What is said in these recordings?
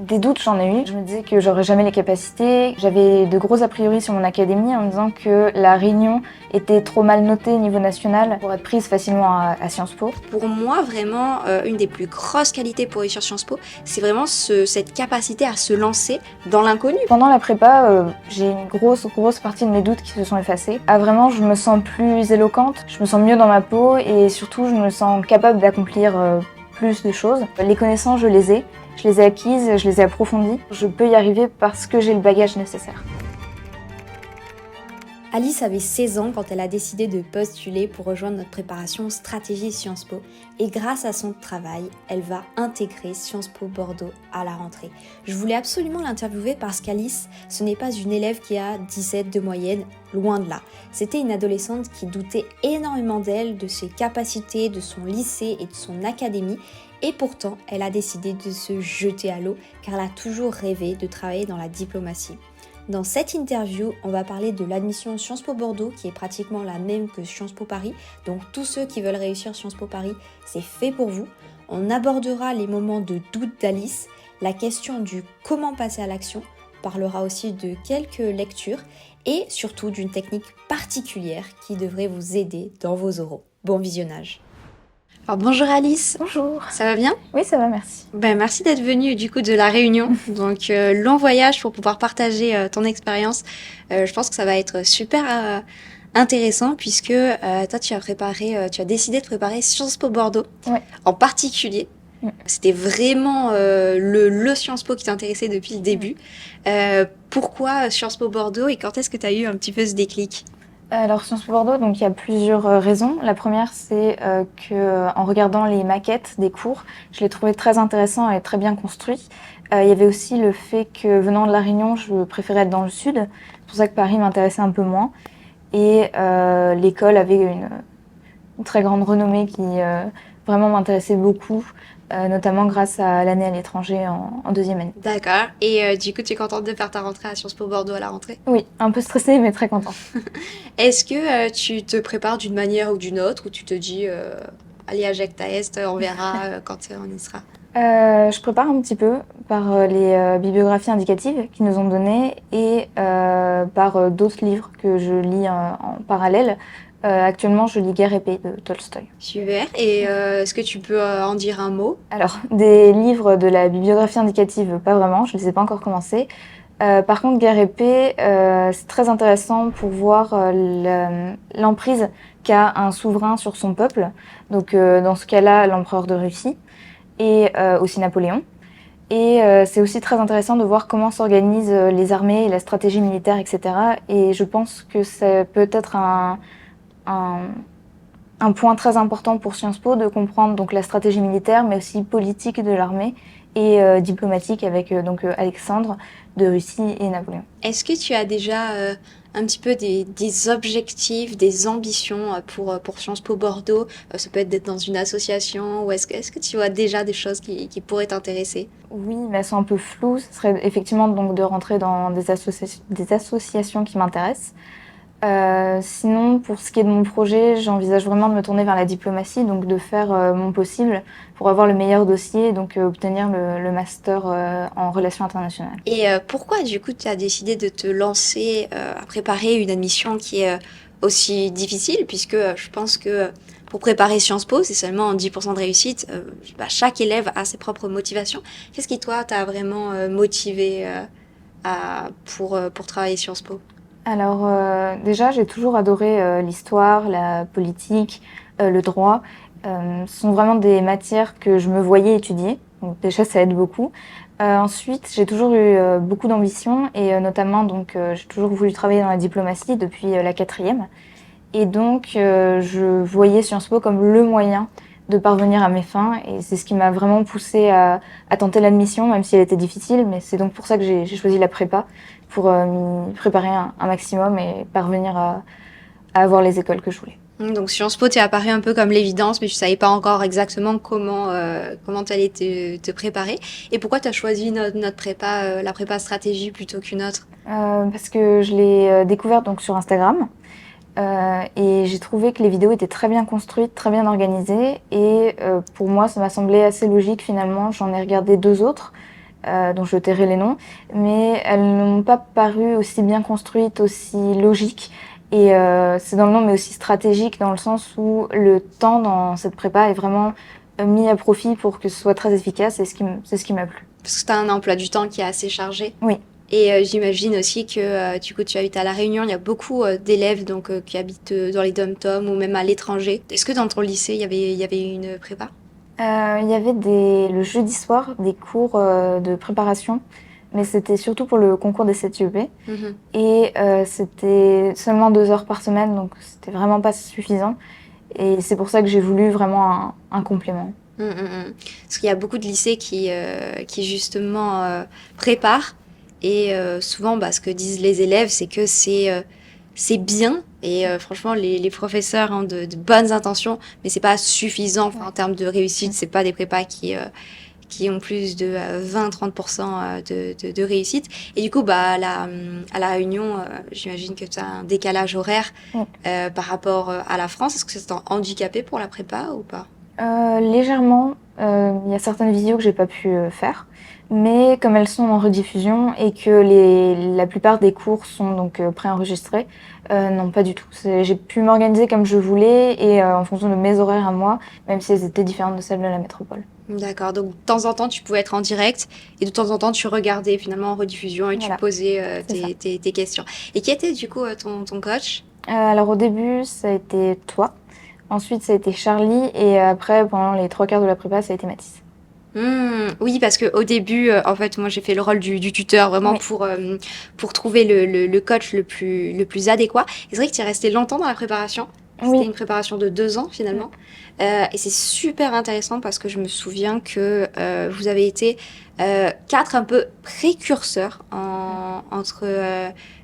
Des doutes, j'en ai eu. Je me disais que j'aurais jamais les capacités. J'avais de gros a priori sur mon académie en me disant que la Réunion était trop mal notée au niveau national pour être prise facilement à Sciences Po. Pour moi, vraiment, une des plus grosses qualités pour réussir Sciences Po, c'est vraiment cette capacité à se lancer dans l'inconnu. Pendant la prépa, j'ai une grosse partie de mes doutes qui se sont effacés. Vraiment, je me sens plus éloquente, je me sens mieux dans ma peau et surtout, je me sens capable d'accomplir plus de choses. Les connaissances, je les ai acquises, je les ai approfondies. Je peux y arriver parce que j'ai le bagage nécessaire. Alice avait 16 ans quand elle a décidé de postuler pour rejoindre notre préparation stratégie Sciences Po et grâce à son travail, elle va intégrer Sciences Po Bordeaux à la rentrée. Je voulais absolument l'interviewer parce qu'Alice, ce n'est pas une élève qui a 17 de moyenne, loin de là. C'était une adolescente qui doutait énormément d'elle, de ses capacités, de son lycée et de son académie. Et pourtant, elle a décidé de se jeter à l'eau car elle a toujours rêvé de travailler dans la diplomatie. Dans cette interview, on va parler de l'admission Sciences Po Bordeaux qui est pratiquement la même que Sciences Po Paris. Donc tous ceux qui veulent réussir Sciences Po Paris, c'est fait pour vous. On abordera les moments de doute d'Alice, la question du comment passer à l'action, on parlera aussi de quelques lectures et surtout d'une technique particulière qui devrait vous aider dans vos oraux. Bon visionnage. Alors bonjour Alice. Bonjour. Ça va bien ? Oui, ça va, merci. Merci d'être venue du coup de la Réunion, donc long voyage pour pouvoir partager ton expérience. Je pense que ça va être super intéressant puisque toi tu as décidé de préparer Sciences Po Bordeaux en particulier. C'était vraiment le Sciences Po qui t'intéressait depuis le début. Pourquoi Sciences Po Bordeaux et quand est-ce que tu as eu un petit peu ce déclic ? Alors Sciences Po Bordeaux, donc il y a plusieurs raisons. La première, c'est que en regardant les maquettes des cours, je les trouvais très intéressants et très bien construits. Il y avait aussi le fait que venant de la Réunion, je préférais être dans le sud. C'est pour ça que Paris m'intéressait un peu moins. Et l'école avait une très grande renommée qui vraiment m'intéressait beaucoup, notamment grâce à l'année à l'étranger en deuxième année. D'accord. Et du coup, tu es contente de faire ta rentrée à Sciences Po Bordeaux à la rentrée ? Oui, un peu stressée, mais très contente. Est-ce que tu te prépares d'une manière ou d'une autre, ou tu te dis, allez, Ajecta Est, on verra quand on y sera ? Je prépare un petit peu par les bibliographies indicatives qu'ils nous ont données et par d'autres livres que je lis en parallèle. Actuellement, je lis Guerre et paix de Tolstoï. Super. Et est-ce que tu peux en dire un mot ? Alors, des livres de la bibliographie indicative, pas vraiment, je ne les ai pas encore commencés. Par contre, Guerre et paix, c'est très intéressant pour voir l'emprise qu'a un souverain sur son peuple. Donc, dans ce cas-là, l'empereur de Russie et aussi Napoléon. Et c'est aussi très intéressant de voir comment s'organisent les armées et la stratégie militaire, etc. Et je pense que ça peut être un point très important pour Sciences Po de comprendre donc la stratégie militaire, mais aussi politique de l'armée et diplomatique avec Alexandre de Russie et Napoléon. Est-ce que tu as déjà un petit peu des objectifs, des ambitions pour Sciences Po Bordeaux ? Ça peut être d'être dans une association, ou est-ce que tu vois déjà des choses qui pourraient t'intéresser ? Oui, mais elles sont un peu floues. Ce serait effectivement donc de rentrer dans des associations qui m'intéressent. Sinon, pour ce qui est de mon projet, j'envisage vraiment de me tourner vers la diplomatie, donc de faire mon possible pour avoir le meilleur dossier, donc obtenir le master en relations internationales. Et pourquoi du coup tu as décidé de te lancer à préparer une admission qui est aussi difficile, puisque je pense que pour préparer Sciences Po, c'est seulement 10% de réussite. Chaque élève a ses propres motivations. Qu'est-ce qui, toi, t'a vraiment motivé pour travailler Sciences Po ? Alors déjà, j'ai toujours adoré l'histoire, la politique, le droit. Ce sont vraiment des matières que je me voyais étudier, donc déjà ça aide beaucoup. Ensuite, j'ai toujours eu beaucoup d'ambition et notamment donc j'ai toujours voulu travailler dans la diplomatie depuis la quatrième. Et donc je voyais Sciences Po comme le moyen de parvenir à mes fins et c'est ce qui m'a vraiment poussée à tenter l'admission, même si elle était difficile. Mais c'est donc pour ça que j'ai choisi la prépa, pour m'y préparer un maximum et parvenir à avoir les écoles que je voulais. Donc Sciences Po t'est apparu un peu comme l'évidence, mais tu savais pas encore exactement comment tu allais te préparer. Et pourquoi tu as choisi notre prépa, la prépa stratégie plutôt qu'une autre ? Parce que je l'ai découverte donc sur Instagram. Et j'ai trouvé que les vidéos étaient très bien construites, très bien organisées et pour moi ça m'a semblé assez logique finalement. J'en ai regardé deux autres dont je tairai les noms, mais elles n'ont pas paru aussi bien construites, aussi logiques. Et c'est dans le nom, mais aussi stratégique, dans le sens où le temps dans cette prépa est vraiment mis à profit pour que ce soit très efficace, et c'est ce qui m'a plu. Parce que tu as un emploi du temps qui est assez chargé. Oui. Et j'imagine aussi que du coup tu habites à La Réunion, il y a beaucoup d'élèves qui habitent dans les dom-toms ou même à l'étranger. Est-ce que dans ton lycée il y avait une prépa? Il y avait le jeudi soir des cours de préparation, mais c'était surtout pour le concours des CTEP. Mhm. Et c'était seulement 2 heures par semaine, donc c'était vraiment pas suffisant. Et c'est pour ça que j'ai voulu vraiment un complément. Parce qu'il y a beaucoup de lycées qui justement préparent et souvent bah, ce que disent les élèves c'est que c'est bien et franchement les professeurs ont de bonnes intentions mais c'est pas suffisant enfin, en termes de réussite c'est pas des prépas qui ont plus de 20-30% de réussite. Et du coup, bah, à la Réunion, j'imagine que tu as un décalage horaire Oui. par rapport à la France. Est-ce que c'est handicapé pour la prépa ou pas? Légèrement, il y a certaines vidéos que j'ai pas pu faire, mais comme elles sont en rediffusion et que la plupart des cours sont donc préenregistrés, non, pas du tout. J'ai pu m'organiser comme je voulais et en fonction de mes horaires à moi, même si elles étaient différentes de celles de la métropole. D'accord, donc de temps en temps tu pouvais être en direct et de temps en temps tu regardais finalement en rediffusion et tu Voilà, posais c'est ça. tes questions. Et qui était du coup ton coach? Alors au début, ça a été toi, ensuite ça a été Charlie et après, pendant les 3 quarts de la prépa, ça a été Mathis. Oui, parce que au début, en fait, moi, j'ai fait le rôle du tuteur vraiment Oui, pour trouver le coach le plus adéquat. Et c'est vrai que tu es resté longtemps dans la préparation. C'était oui, une préparation de 2 ans finalement. Et c'est super intéressant parce que je me souviens que vous avez été quatre un peu précurseurs entre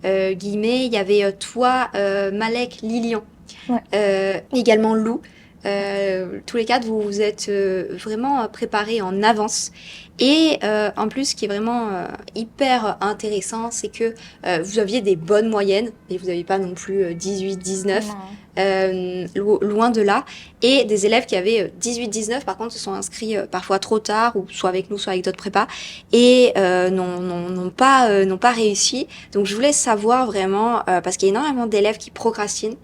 guillemets. Il y avait toi, Malek, Lilian, ouais. également Lou. Tous les quatre, vous vous êtes vraiment préparés en avance. Et en plus, ce qui est vraiment hyper intéressant, c'est que vous aviez des bonnes moyennes, et vous n'aviez pas non plus 18, 19, Non. loin de là. Et des élèves qui avaient 18, 19, par contre, se sont inscrits parfois trop tard, ou soit avec nous, soit avec d'autres prépas, et n'ont pas réussi. Donc je voulais savoir vraiment, parce qu'il y a énormément d'élèves qui procrastinent,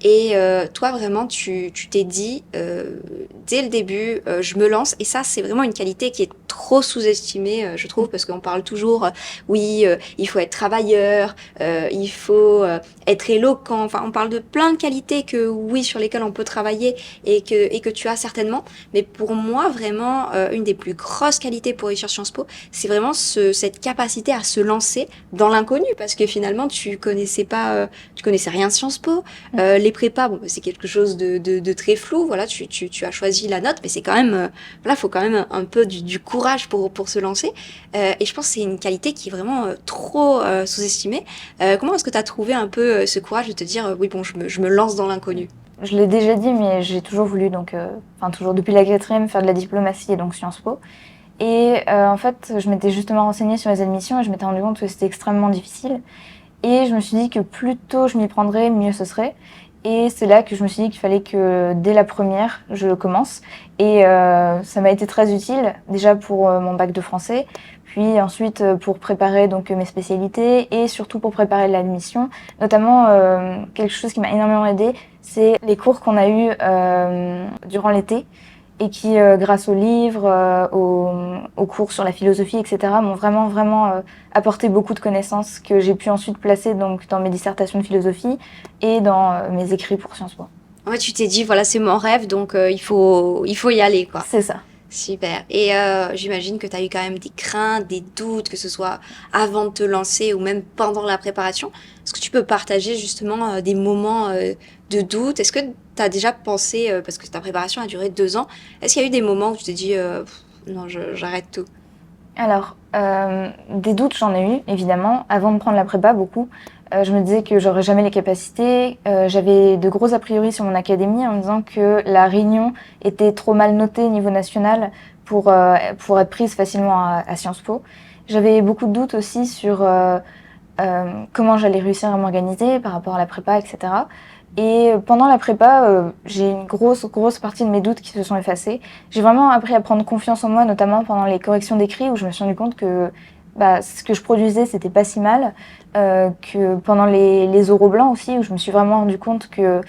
et toi, vraiment, tu t'es dit, dès le début, je me lance. Et ça, c'est vraiment une qualité qui est trop sous-estimée, je trouve, parce qu'on parle toujours, oui, il faut être travailleur, il faut être éloquent. Enfin, on parle de plein de qualités que, oui, sur lesquelles on peut travailler et que tu as certainement. Mais pour moi, vraiment, une des plus grosses qualités pour réussir Sciences Po, c'est vraiment cette capacité à se lancer dans l'inconnu. Parce que finalement, tu connaissais rien de Sciences Po. Les prépas, bon, c'est quelque chose de très flou. Voilà, tu as choisi la note, mais c'est quand même, voilà, faut quand même un peu du courage pour se lancer. Et je pense que c'est une qualité qui est vraiment trop sous-estimée. Comment est-ce que tu as trouvé un peu ce courage de te dire, oui, bon, je me lance dans l'inconnu? Je l'ai déjà dit, mais j'ai toujours voulu, donc, enfin toujours depuis la 4e, faire de la diplomatie et donc Sciences Po. Et en fait, je m'étais justement renseignée sur les admissions et je m'étais rendu compte que c'était extrêmement difficile. Et je me suis dit que plus tôt je m'y prendrais, mieux ce serait. Et c'est là que je me suis dit qu'il fallait que dès la première, je commence. Et ça m'a été très utile, déjà pour mon bac de français, puis ensuite pour préparer donc mes spécialités et surtout pour préparer l'admission. Notamment, quelque chose qui m'a énormément aidé, c'est les cours qu'on a eus durant l'été et qui, grâce aux livres, aux cours sur la philosophie, etc., m'ont vraiment apporté beaucoup de connaissances que j'ai pu ensuite placer donc, dans mes dissertations de philosophie et dans mes écrits pour Sciences Po. Ouais, tu t'es dit, voilà, c'est mon rêve, donc il faut y aller, quoi. C'est ça. Super. Et j'imagine que tu as eu quand même des craintes, des doutes, que ce soit avant de te lancer ou même pendant la préparation. Est-ce que tu peux partager justement des moments de doute? Est-ce que tu as déjà pensé, parce que ta préparation a duré 2 ans, est-ce qu'il y a eu des moments où tu t'es dit, non, j'arrête tout? Alors, des doutes, j'en ai eu, évidemment. Avant de prendre la prépa, beaucoup. Je me disais que j'aurais jamais les capacités. J'avais de gros a priori sur mon académie en me disant que la Réunion était trop mal notée au niveau national pour être prise facilement à Sciences Po. J'avais beaucoup de doutes aussi sur comment j'allais réussir à m'organiser par rapport à la prépa, etc. Et pendant la prépa, j'ai une grosse partie de mes doutes qui se sont effacés. J'ai vraiment appris à prendre confiance en moi, notamment pendant les corrections d'écrit, où je me suis rendu compte que ce que je produisais, c'était pas si mal. Que pendant les oraux blancs aussi, où je me suis vraiment rendu compte que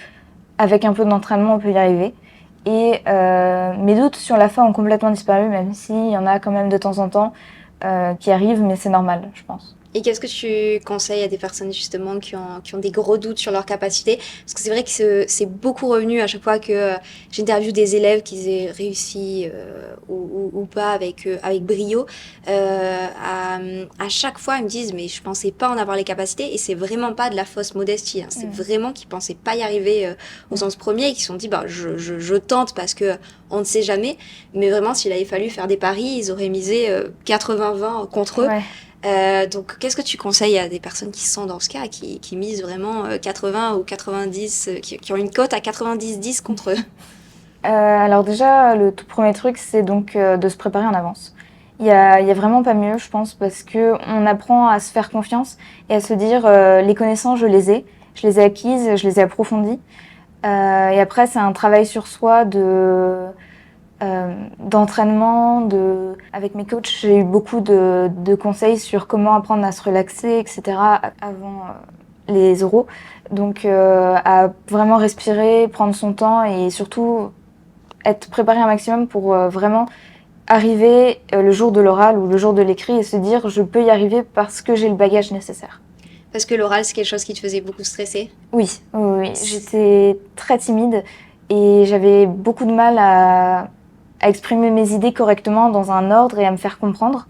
avec un peu d'entraînement, on peut y arriver. Et mes doutes sur la fin ont complètement disparu, même s'il y en a quand même de temps en temps qui arrivent, mais c'est normal, je pense. Et qu'est-ce que tu conseilles à des personnes justement qui ont des gros doutes sur leur capacité? Parce que c'est vrai que c'est beaucoup revenu à chaque fois que j'interviewe des élèves qui aient réussi ou pas avec brio. À chaque fois, ils me disent mais je pensais pas en avoir les capacités et c'est vraiment pas de la fausse modestie. Hein. C'est vraiment qu'ils pensaient pas y arriver au sens premier et qui se sont dit bah je tente parce que on ne sait jamais. Mais vraiment s'il avait fallu faire des paris, ils auraient misé 80-20 contre eux. Ouais. Donc, qu'est-ce que tu conseilles à des personnes qui sont dans ce cas, qui misent vraiment 80 ou 90, qui ont une cote à 90-10 contre eux? Alors déjà, le tout premier truc, c'est donc de se préparer en avance. Il y a vraiment pas mieux, je pense, parce que on apprend à se faire confiance et à se dire les connaissances, je les ai acquises, je les ai approfondies. Et après, c'est un travail sur soi d'entraînement. Avec mes coachs, j'ai eu beaucoup de conseils sur comment apprendre à se relaxer, etc. avant les oraux. Donc, à vraiment respirer, prendre son temps et surtout être préparé un maximum pour vraiment arriver le jour de l'oral ou le jour de l'écrit et se dire je peux y arriver parce que j'ai le bagage nécessaire. Parce que l'oral, c'est quelque chose qui te faisait beaucoup stresser. Oui. J'étais très timide et j'avais beaucoup de mal à exprimer mes idées correctement dans un ordre et à me faire comprendre.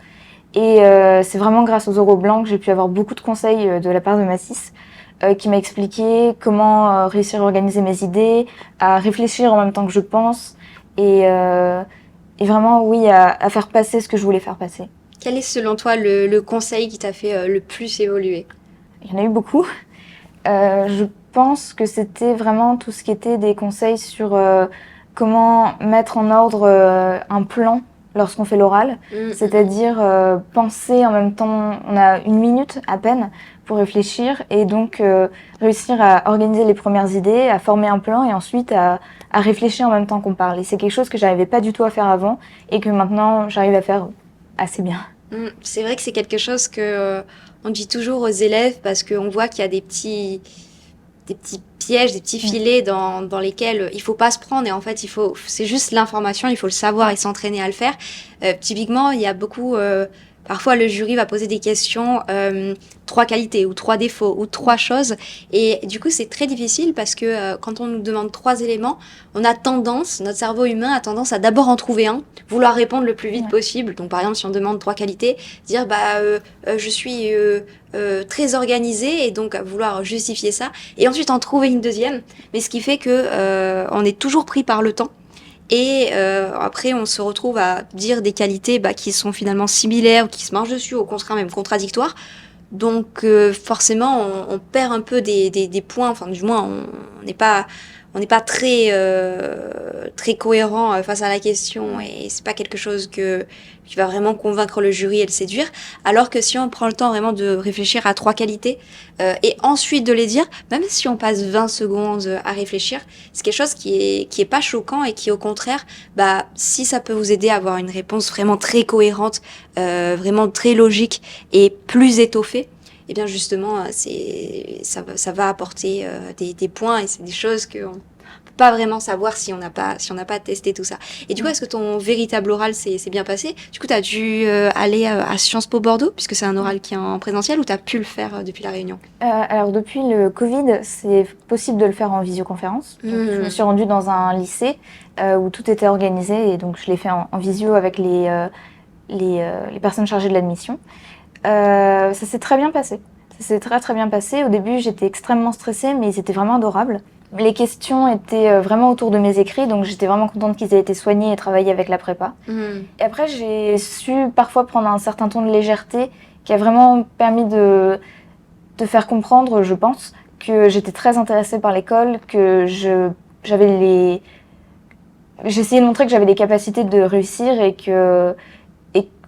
Et c'est vraiment grâce aux oraux blancs que j'ai pu avoir beaucoup de conseils de la part de Massis qui m'a expliqué comment réussir à organiser mes idées, à réfléchir en même temps que je pense et vraiment, oui, à faire passer ce que je voulais faire passer. Quel est selon toi le conseil qui t'a fait le plus évoluer? Il y en a eu beaucoup. Je pense que c'était vraiment tout ce qui était des conseils sur comment mettre en ordre un plan lorsqu'on fait l'oral, c'est-à-dire penser en même temps, on a 1 minute à peine pour réfléchir et donc réussir à organiser les premières idées, à former un plan et ensuite à réfléchir en même temps qu'on parle. Et c'est quelque chose que j'arrivais pas du tout à faire avant et que maintenant j'arrive à faire assez bien. C'est vrai que c'est quelque chose que on dit toujours aux élèves parce qu'on voit qu'il y a des petits pièges, des petits filets dans lesquels il faut pas se prendre et en fait c'est juste l'information, il faut le savoir et s'entraîner à le faire. Typiquement, il y a beaucoup, parfois le jury va poser des questions, 3 qualités ou 3 défauts ou 3 choses et du coup c'est très difficile parce que quand on nous demande 3 éléments, on a tendance, notre cerveau humain a tendance à d'abord en trouver un, vouloir répondre le plus vite possible. Donc par exemple si on demande 3 qualités, dire je suis très organisée et donc à vouloir justifier ça et ensuite en trouver une deuxième, mais ce qui fait que on est toujours pris par le temps et après on se retrouve à dire des qualités qui sont finalement similaires ou qui se marchent dessus, au contraire même contradictoires. Donc forcément on perd un peu des points, enfin du moins on n'est pas très cohérent face à la question et c'est pas quelque chose qui va vraiment convaincre le jury et le séduire. Alors que si on prend le temps vraiment de réfléchir à 3 qualités et ensuite de les dire, même si on passe 20 secondes à réfléchir, c'est quelque chose qui est pas choquant et qui au contraire, si ça peut vous aider à avoir une réponse vraiment très cohérente, vraiment très logique et plus étoffée, et bien justement, ça va apporter des points et c'est des choses qu'on peut pas vraiment savoir si on n'a pas testé tout ça. Et du coup, est-ce que ton véritable oral s'est bien passé? Du coup, tu as dû aller à Sciences Po Bordeaux, puisque c'est un oral qui est en présentiel, ou tu as pu le faire depuis La Réunion? Alors depuis le Covid, c'est possible de le faire en visioconférence. Donc, je me suis rendue dans un lycée où tout était organisé et donc je l'ai fait en visio avec les personnes chargées de l'admission. Ça s'est très bien passé. Ça s'est très bien passé. Au début, j'étais extrêmement stressée, mais ils étaient vraiment adorables. Les questions étaient vraiment autour de mes écrits, donc j'étais vraiment contente qu'ils aient été soignés et travaillés avec la prépa. Et après, j'ai su parfois prendre un certain ton de légèreté qui a vraiment permis de faire comprendre, je pense, que j'étais très intéressée par l'école, que j'essayais de montrer que j'avais des capacités de réussir et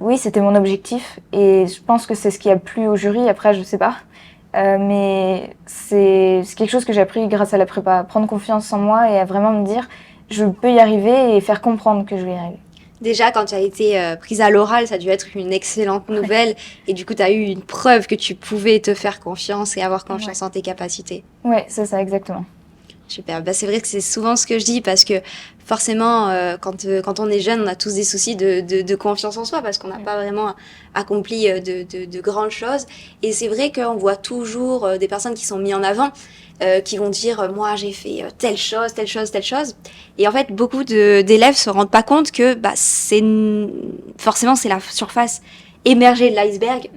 oui, c'était mon objectif. Et je pense que c'est ce qui a plu au jury. Après, je sais pas. Mais c'est quelque chose que j'ai appris grâce à la prépa, à prendre confiance en moi et à vraiment me dire je peux y arriver et faire comprendre que je vais y arriver. Déjà, quand tu as été prise à l'oral, ça a dû être une excellente nouvelle. Et du coup, tu as eu une preuve que tu pouvais te faire confiance et avoir confiance en tes capacités. Ouais, c'est ça, exactement. Super. Bah, c'est vrai que c'est souvent ce que je dis parce que forcément, quand on est jeune, on a tous des soucis de confiance en soi parce qu'on n'a pas vraiment accompli de grandes choses. Et c'est vrai qu'on voit toujours des personnes qui sont mises en avant, qui vont dire moi j'ai fait telle chose, telle chose, telle chose. Et en fait, beaucoup d'élèves se rendent pas compte que bah, forcément c'est la surface émergée de l'iceberg.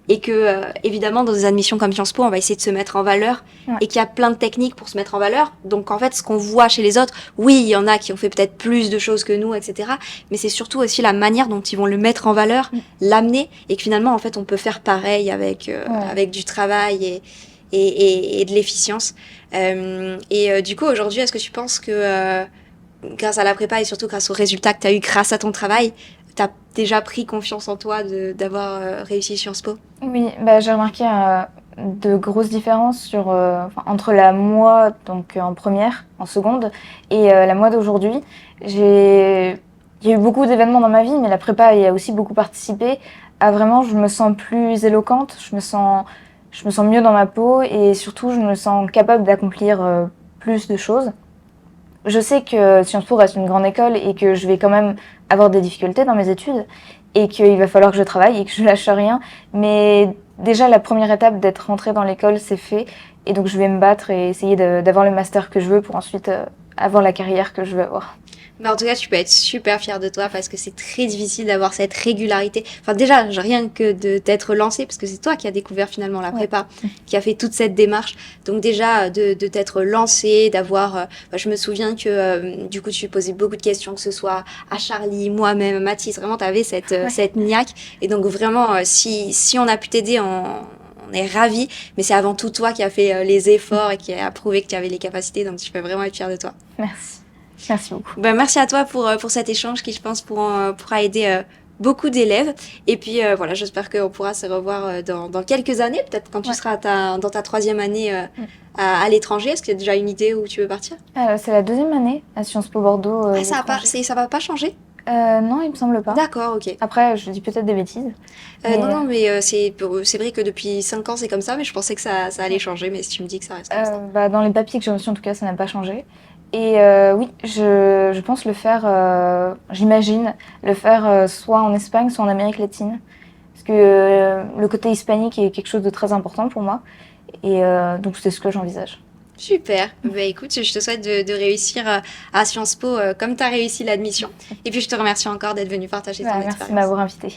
Et que, évidemment, dans des admissions comme Sciences Po, on va essayer de se mettre en valeur et qu'il y a plein de techniques pour se mettre en valeur. Donc, en fait, ce qu'on voit chez les autres, oui, il y en a qui ont fait peut-être plus de choses que nous, etc. Mais c'est surtout aussi la manière dont ils vont le mettre en valeur, l'amener, et que finalement, en fait, on peut faire pareil avec du travail et de l'efficience. Du coup, aujourd'hui, est-ce que tu penses que grâce à la prépa et surtout grâce aux résultats que tu as eu grâce à ton travail, tu as déjà pris confiance en toi d'avoir réussi Sciences Po? Oui, bah, j'ai remarqué de grosses différences entre la moi donc en première, en seconde, et la moi d'aujourd'hui. Il y a eu beaucoup d'événements dans ma vie, mais la prépa y a aussi beaucoup participé. À vraiment, je me sens plus éloquente, je me sens mieux dans ma peau et surtout, je me sens capable d'accomplir plus de choses. Je sais que Sciences Po reste une grande école et que je vais quand même avoir des difficultés dans mes études et qu'il va falloir que je travaille et que je lâche rien. Mais déjà, la première étape d'être rentrée dans l'école, c'est fait. Et donc, je vais me battre et essayer d'avoir le master que je veux pour ensuite avoir la carrière que je veux avoir. Mais en tout cas, tu peux être super fière de toi parce que c'est très difficile d'avoir cette régularité. Enfin, déjà, rien que de t'être lancée, parce que c'est toi qui as découvert finalement la prépa, qui a fait toute cette démarche. Donc déjà, de t'être lancée, d'avoir... je me souviens que du coup, tu posais beaucoup de questions, que ce soit à Charlie, moi-même, Mathis. Vraiment, tu avais cette niaque. Et donc vraiment, si on a pu t'aider, on est ravis. Mais c'est avant tout toi qui as fait les efforts et qui a prouvé que tu avais les capacités. Donc, tu peux vraiment être fière de toi. Merci. Merci beaucoup. Ben, merci à toi pour cet échange qui, je pense, pourra aider beaucoup d'élèves. Et puis, voilà, j'espère qu'on pourra se revoir dans quelques années, peut-être quand tu seras dans ta 3e année à l'étranger. Est-ce qu'il y a déjà une idée où tu veux partir? C'est la 2e année à Sciences Po Bordeaux. Ça va pas changer? Non, il me semble pas. D'accord, ok. Après, je dis peut-être des bêtises. Non, mais c'est vrai que depuis 5 ans, c'est comme ça, mais je pensais que ça allait changer, mais si tu me dis que ça reste comme ça. Dans les papiers que j'ai reçus, en tout cas, ça n'a pas changé. Et oui, je pense le faire, j'imagine, le faire soit en Espagne, soit en Amérique latine. Parce que le côté hispanique est quelque chose de très important pour moi. Et donc, c'est ce que j'envisage. Super. Bah, écoute, je te souhaite de réussir à Sciences Po comme tu as réussi l'admission. Et puis, je te remercie encore d'être venu partager ton expérience. Merci de m'avoir invitée.